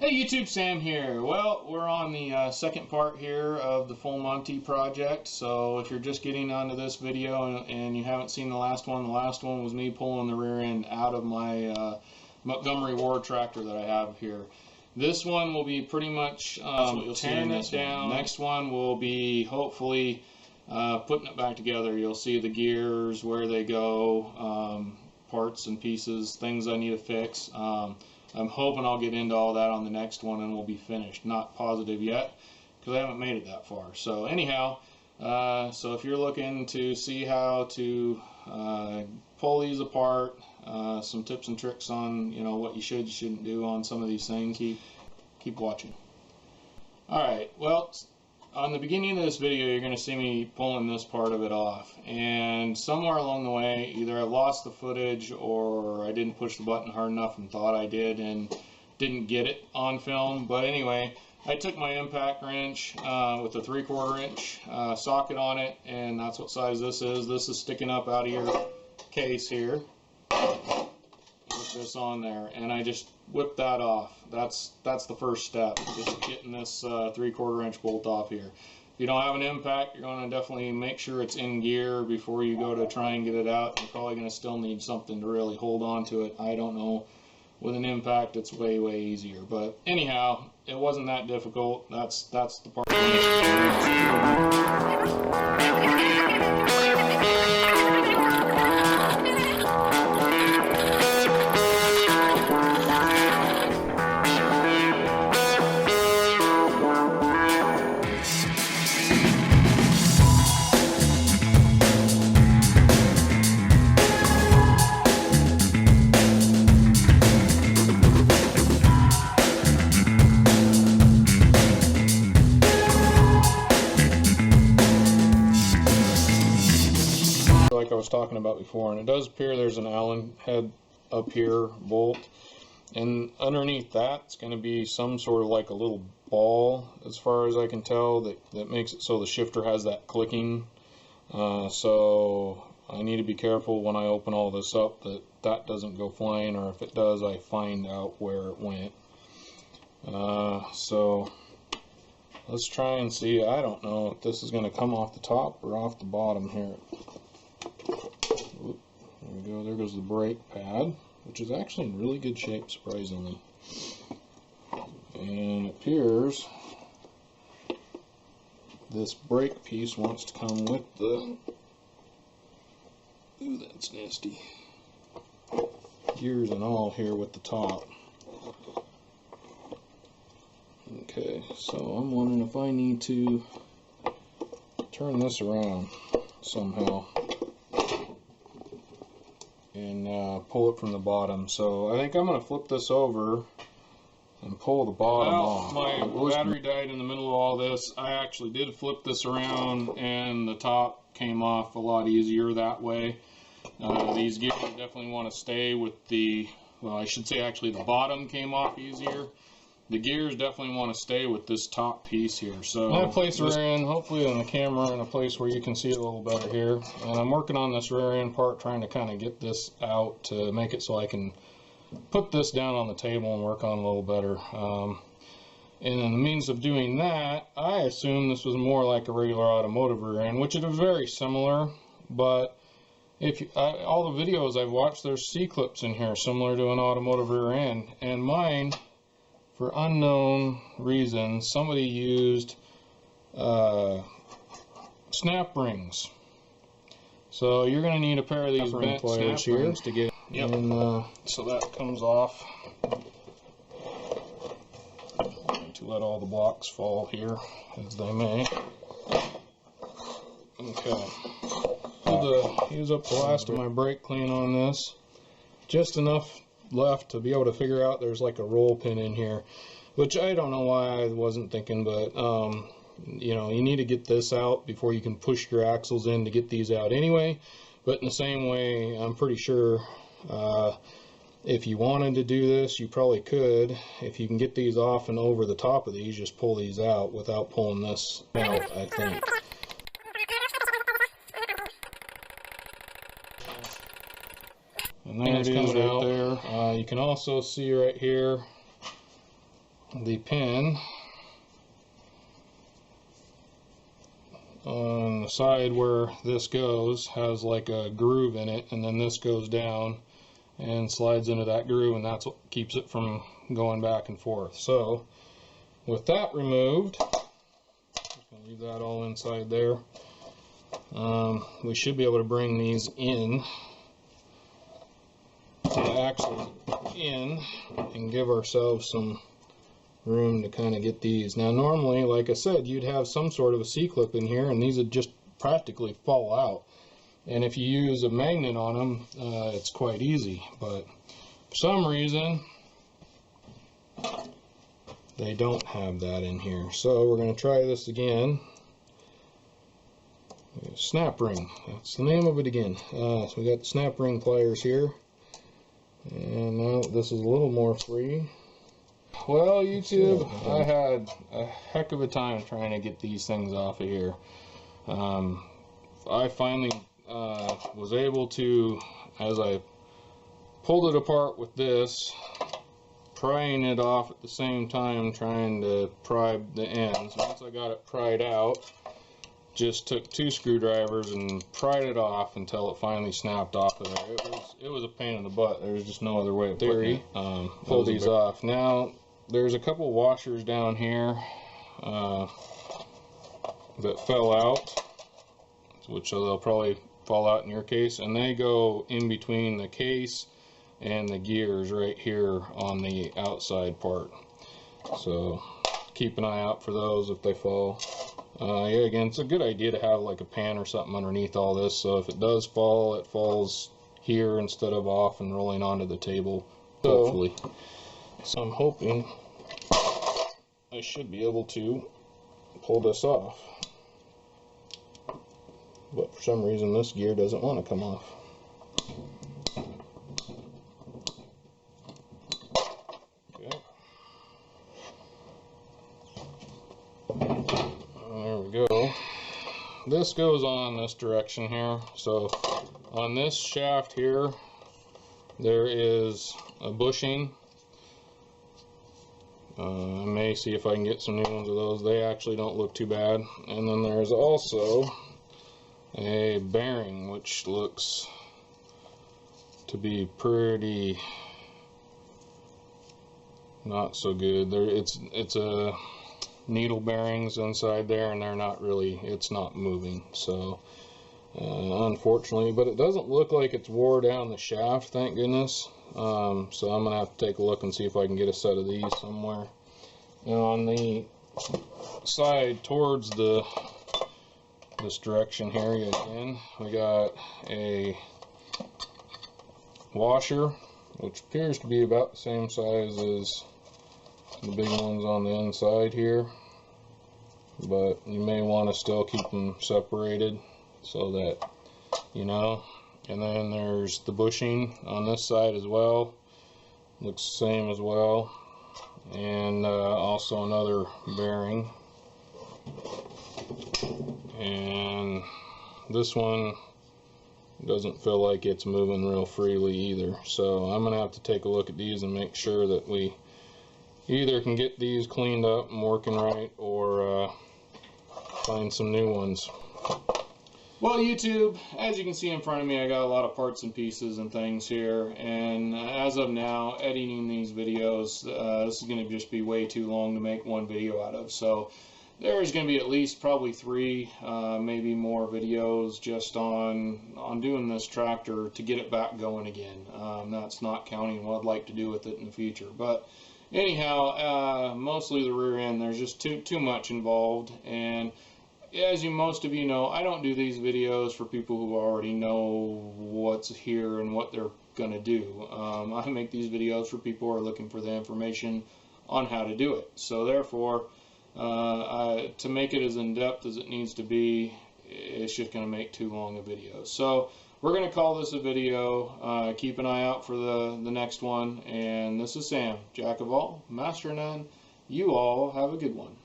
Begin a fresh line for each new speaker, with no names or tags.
Hey YouTube, Sam here. Well, we're on the second part here of the full MONTY project. So if you're just getting onto this video and you haven't seen the last one was me pulling the rear end out of my Montgomery Ward tractor that I have here. This one will be pretty much tearing it down. Next one will be hopefully putting it back together. You'll see the gears, where they go, parts and pieces, things I need to fix. I'm hoping I'll get into all that on the next one and we'll be finished. Not positive yet because I haven't made it that far. So anyhow, so if you're looking to see how to pull these apart, some tips and tricks on what you shouldn't do on some of these things, keep watching. Alright, well, on the beginning of this video you're going to see me pulling this part of it off, and somewhere along the way either I lost the footage or I didn't push the button hard enough and thought I did and didn't get it on film. But anyway, I took my impact wrench with a 3/4 inch socket on it, and that's what size this is. This is sticking up out of your case here with this on there, and I just whipped that off. That's the first step, just getting this 3/4 inch bolt off here. If you don't have an impact, you're going to definitely make sure it's in gear before you go to try and get it out. You're probably going to still need something to really hold on to it. I don't know. With an impact, it's way easier. But anyhow, it wasn't that difficult. That's the part. Like I was talking about before, and it does appear there's an Allen head up here bolt, and underneath that it's going to be some sort of like a little ball, as far as I can tell, that makes it so the shifter has that clicking. So I need to be careful when I open all this up that doesn't go flying, or if it does, I find out where it went. So let's try and see. I don't know if this is going to come off the top or off the bottom here. Oop, there we go. There goes the brake pad, which is actually in really good shape, surprisingly. And it appears this brake piece wants to come with the... Ooh, that's nasty. Gears and all here with the top. Okay, so I'm wondering if I need to turn this around somehow and pull it from the bottom. So I think I'm going to flip this over and pull the bottom off. My battery died in the middle of all this. I actually did flip this around and the top came off a lot easier that way. These gears definitely want to stay with the, well, I should say actually the bottom came off easier. The gears definitely want to stay with this top piece here. So I'm going to place the rear end, hopefully on the camera, in a place where you can see it a little better here. And I'm working on this rear end part, trying to kind of get this out to make it so I can put this down on the table and work on it a little better. And in the means of doing that, I assume this was more like a regular automotive rear end, which it is very similar. But all the videos I've watched, there's C-clips in here similar to an automotive rear end, and mine, for unknown reasons, somebody used snap rings. So you're going to need a pair of these bent snap rings to get. Yep. And so that comes off. To let all the blocks fall here as they may. Okay. Use up the last of my brake clean on this. Just enough left to be able to figure out there's like a roll pin in here, which I don't know why I wasn't thinking, but you need to get this out before you can push your axles in to get these out anyway. But in the same way, I'm pretty sure if you wanted to do this, you probably could. If you can get these off and over the top of these, just pull these out without pulling this out, I think. And there it is right there. You can also see right here the pin on the side where this goes has like a groove in it, and then this goes down and slides into that groove, and that's what keeps it from going back and forth. So with that removed, just gonna leave that all inside there. We should be able to bring these in, the axles in, and give ourselves some room to kind of get these. Now normally, like I said, you'd have some sort of a C-clip in here, and these would just practically fall out. And if you use a magnet on them, it's quite easy. But for some reason, they don't have that in here. So we're going to try this again. Snap ring, that's the name of it again. So we got the snap ring pliers here, and now this is a little more free. Well, YouTube, I had a heck of a time trying to get these things off of here. I finally was able to, as I pulled it apart with this, prying it off at the same time, trying to pry the ends. Once I got it pried out, just took 2 screwdrivers and pried it off until it finally snapped off of there. It was a pain in the butt. There was just no other way of putting it. Pull these off. Now there's a couple washers down here that fell out, which they'll probably fall out in your case, and they go in between the case and the gears right here on the outside part. So keep an eye out for those if they fall. Yeah, again, it's a good idea to have like a pan or something underneath all this, so if it does fall, it falls here instead of off and rolling onto the table, hopefully. So I'm hoping I should be able to pull this off. But for some reason this gear doesn't want to come off. Okay. There we go. This goes on this direction here. So on this shaft here, there is a bushing. I may see if I can get some new ones of those. They actually don't look too bad. And then there's also a bearing, which looks to be pretty not so good. It's a needle bearings inside there, and they're not really, it's not moving. So unfortunately, but it doesn't look like it's wore down the shaft, thank goodness. So I'm gonna have to take a look and see if I can get a set of these somewhere. Now on the side towards this direction here again, we got a washer, which appears to be about the same size as the big ones on the inside here, but you may want to still keep them separated so that you know. And then there's the bushing on this side as well, looks the same as well, and also another bearing. And this one doesn't feel like it's moving real freely either, so I'm gonna have to take a look at these and make sure that we either can get these cleaned up and working right, or find some new ones. Well, YouTube, as you can see in front of me, I got a lot of parts and pieces and things here, and as of now, editing these videos, this is going to just be way too long to make one video out of. So there's going to be at least probably 3, maybe more videos just on doing this tractor to get it back going again. That's not counting what I'd like to do with it in the future. But anyhow, mostly the rear end, there's just too much involved, and as most of you know, I don't do these videos for people who already know what's here and what they're gonna do. I make these videos for people who are looking for the information on how to do it. So therefore, to make it as in-depth as it needs to be, it's just gonna make too long a video. So we're gonna call this a video. Keep an eye out for the next one. And this is Sam, Jack of all, Master of none. You all have a good one.